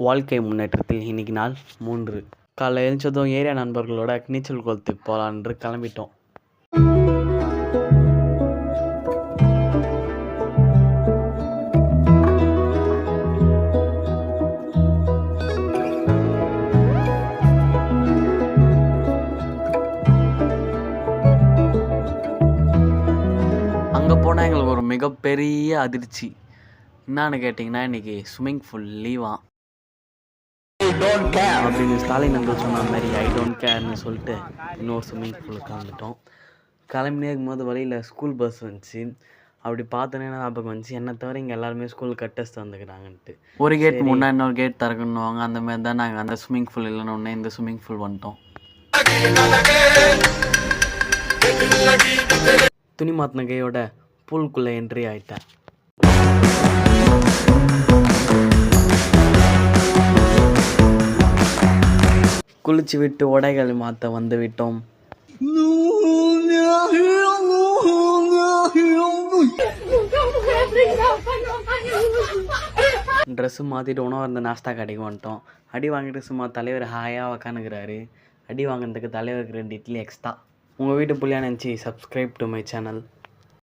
வாழ்க்கை முன்னேற்றத்தில் இன்னைக்கு நாள் 3. காலைல எழுந்ததும் ஏரியா நண்பர்களோட நீச்சல் குளத்துக்கு போகலான்னு கிளம்பிட்டோம். அங்கே போனால் எங்களுக்கு ஒரு மிகப்பெரிய அதிர்ச்சி. என்னான்னு கேட்டிங்கன்னா, இன்றைக்கி ஸ்விம்மிங் பூல் லீவாம் அப்படின்னு ஸ்டாலின் நண்பர் சொன்ன மாதிரி ஐ டோன்ட் கேர்னு சொல்லிட்டு இன்னொரு ஸ்விம்மிங் பூலுக்கு கிளம்பிட்டோம். கிளம்பினே இருக்கும்போது வழியில் ஸ்கூல் பஸ் வந்துச்சு. அப்படி பார்த்தோன்னே ஞாபகம் வந்துச்சு, என்னை தவிர இங்கே எல்லாருமே ஸ்கூல் கட்டஸ்ட் வந்துக்கிறாங்கன்ட்டு. ஒரு கேட் முன்னாடி இன்னொரு கேட் திறக்கணுவாங்க. அந்த மாதிரி தான் நாங்கள் அந்த ஸ்விம்மிங் பூல் இல்லைன்னு ஒன்று இந்த ஸ்விம்மிங் பூல் வந்துட்டோம். துணி மாற்றின கையோட பூலுக்குள்ளே என்ட்ரி ஆகிட்டேன். குளிச்சு விட்டு உடைகள் மாற்ற வந்து விட்டோம். ட்ரெஸ்ஸு மாற்றிட்டு உணவு இருந்த நாஸ்தா கடைக்கு வந்துட்டோம். அடி வாங்கிட்டு சும்மா தலைவர் ஹாயாக உக்காந்துக்கிறாரு. அடி வாங்கினதுக்கு தலைவருக்கு 2 இட்லி எக்ஸ்ட்ரா. உங்கள் வீட்டு புள்ளியாக நினச்சி சப்ஸ்கிரைப் டு மை சேனல்.